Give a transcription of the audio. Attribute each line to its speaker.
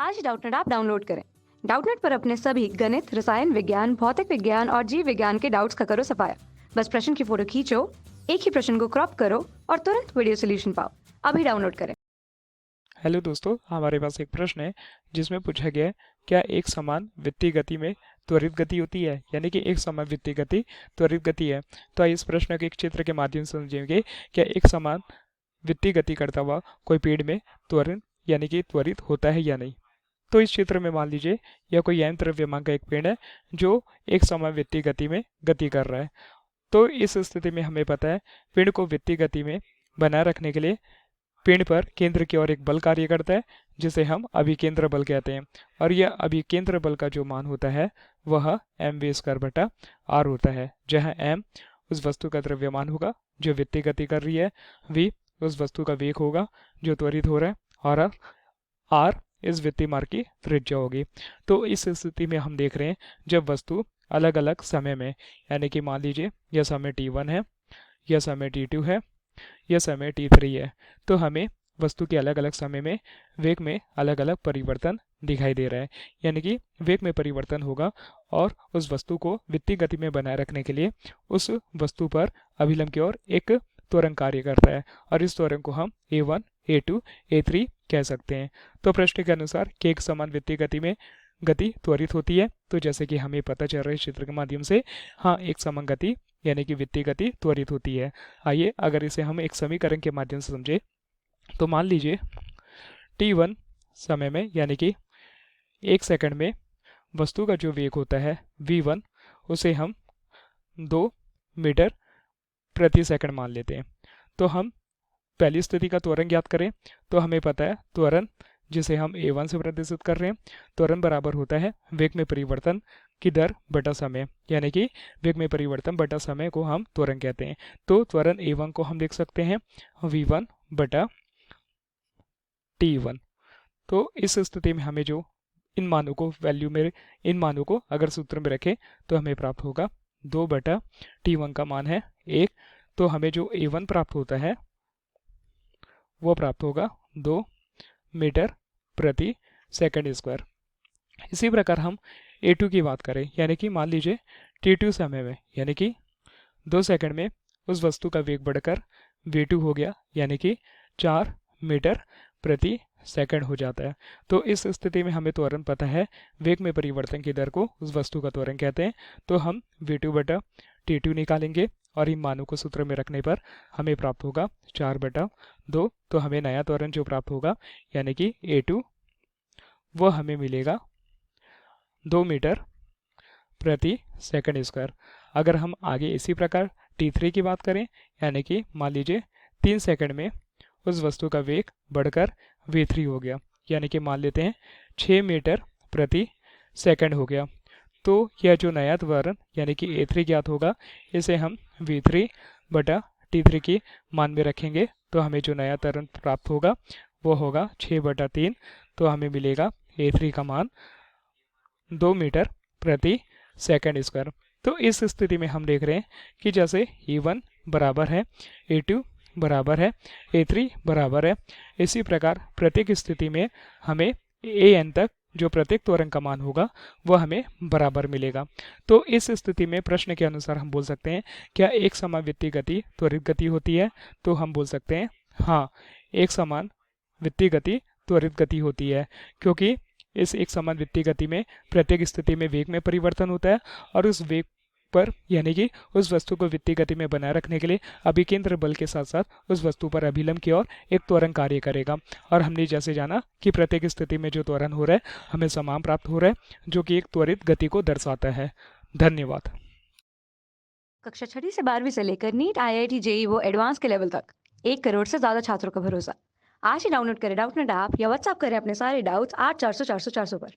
Speaker 1: आज ही Doubtnut app download करें। Doubtnut पर अपने सभी गणित, रसायन विज्ञान, भौतिक विज्ञान और जीव विज्ञान के डाउट्स का करो सफाया। बस प्रश्न की फोटो खींचो, एक ही प्रश्न को क्रॉप करो और तुरंत वीडियो सोल्यूशन पाओ। अभी डाउनलोड करें।
Speaker 2: हेलो दोस्तों, हमारे पास एक प्रश्न है जिसमें पूछा गया है, क्या एक समान वृत्तीय गति में त्वरित गति होती है? यानी कि एक समान वृत्तीय गति त्वरित गति है। तो आइए इस प्रश्न को एक चित्र के माध्यम से समझेंगे। क्या एक समान वृत्तीय गति करता हुआ कोई पेड़ में त्वरण यानी कि त्वरित होता है या नहीं? तो इस चित्र में मान लीजिए यह कोई यंत्र द्रव्यमान का एक पेड़ है जो एक समान वृत्तीय गति में गति कर रहा है। तो इस स्थिति में हमें पता है पेड़ को वृत्तीय गति में बनाए रखने के लिए पेड़ पर केंद्र की ओर एक बल कार्य करता है जिसे हम अभिकेंद्र बल कहते हैं। और यह अभिकेंद्र बल का जो मान होता है वह एम वी स्क्वायर बटा आर होता है, जहाँ एम उस वस्तु का द्रव्यमान होगा जो वृत्तीय गति कर रही है, वी उस वस्तु का वेग होगा जो त्वरित हो रहा है, और आर इस वृत्तीय मार्ग की त्रिज्या होगी। तो इस स्थिति में हम देख रहे हैं जब वस्तु अलग अलग समय में, यानी कि मान लीजिए यह समय t1 है, यह समय t2 है, यह समय t3 है, तो हमें वस्तु के अलग अलग समय में वेग में अलग अलग परिवर्तन दिखाई दे रहा है। यानी कि वेग में परिवर्तन होगा और उस वस्तु को वृत्तीय गति में बनाए रखने के लिए उस वस्तु पर अभिलंब की ओर एक त्वरण कार्य कर रहा है, और इस त्वरण को हम a1, a2, a3 कह सकते हैं। तो प्रश्न के अनुसार कि एक समान वृत्तीय गति में गति त्वरित होती है, तो जैसे कि हमें पता चल रहा है चित्र के माध्यम से, हाँ, एक समान गति यानी कि वृत्तीय गति त्वरित होती है। आइए अगर इसे हम एक समीकरण के माध्यम से समझे, तो मान लीजिए t1 समय में यानी कि 1 सेकंड में वस्तु का जो वेग होता है v1, उसे हम 2 मीटर प्रति सेकंड मान लेते हैं। तो हम पहली स्थिति का त्वरण ज्ञात करें तो हमें पता है त्वरण जिसे हम a1 से प्रदर्शित कर रहे हैं, त्वरण बराबर होता है वेग में परिवर्तन की दर बटा समय, यानी कि वेग में परिवर्तन बटा समय को हम त्वरण कहते हैं। तो त्वरण a1 को हम देख सकते हैं v1 बटा t1। तो इस स्थिति में हमें जो इन मानों को वैल्यू में, इन मानों को अगर सूत्र में रखें तो हमें प्राप्त होगा 2 बटा t1 का मान है 1, तो हमें जो a1 प्राप्त होता है वो प्राप्त होगा 2 मीटर प्रति सेकंड स्क्वायर। इसी प्रकार हम a2 की बात करें, यानी कि मान लीजिए t2 समय में, यानी कि 2 सेकंड में उस वस्तु का वेग बढ़कर v2 हो गया, यानी कि 4 मीटर प्रति सेकंड हो जाता है। तो इस स्थिति में हमें त्वरण पता है, वेग में परिवर्तन की दर को उस वस्तु का त्वरण कहते हैं। तो हम v2 बटा t2 निकालेंगे और इन मानों को सूत्र में रखने पर हमें प्राप्त होगा 4 बटा 2। तो हमें नया त्वरण जो प्राप्त होगा यानी कि a2, वो हमें मिलेगा 2 मीटर प्रति सेकंड स्क्वायर। अगर हम आगे इसी प्रकार t3 की बात करें, यानी कि मान लीजिए 3 सेकंड में उस वस्तु का वेग बढ़कर v3 हो गया, यानी कि मान लेते हैं 6 मीटर प्रति सेकंड हो गया। तो यह जो नया त्वरण यानी कि a3 ज्ञात होगा, इसे हम v3 बटा t3 की मान में रखेंगे तो हमें जो नया त्वरण प्राप्त होगा वो होगा 6 बटा 3। तो हमें मिलेगा a3 का मान 2 मीटर प्रति सेकंड स्क्वायर। तो इस स्थिति में हम देख रहे हैं कि जैसे e1 बराबर है a2 बराबर है a3 बराबर है, इसी प्रकार प्रत्येक स्थिति में हमें an तक जो प्रत्येक त्वरण का मान होगा वह हमें बराबर मिलेगा। तो इस स्थिति में प्रश्न के अनुसार हम बोल सकते हैं क्या एक समान वृत्तीय गति त्वरित गति होती है? तो हम बोल सकते हैं हाँ, एक समान वृत्तीय गति त्वरित गति होती है, क्योंकि इस एक समान वृत्तीय गति में प्रत्येक स्थिति में वेग में परिवर्तन होता है और उस वेग पर यानी कि उस वस्तु को वृत्तीय गति में बनाए रखने के लिए अभिकेंद्र बल के साथ साथ उस वस्तु पर अभिलंब की ओर एक त्वरण कार्य करेगा। और हमने जैसे जाना कि प्रत्येक स्थिति में जो त्वरण हो रहा है हमें समान प्राप्त हो रहा है, जो कि एक त्वरित गति को दर्शाता है। धन्यवाद।
Speaker 1: कक्षा 6 से 12वीं से लेकर नीट, IIT, जेईई वो एडवांस के लेवल तक 1 करोड़ से ज्यादा छात्रों का भरोसा। आज ही डाउनलोड करें डाउटनेट ऐप या व्हाट्सएप करें अपने सारे डाउट्स 8400 400 400 पर।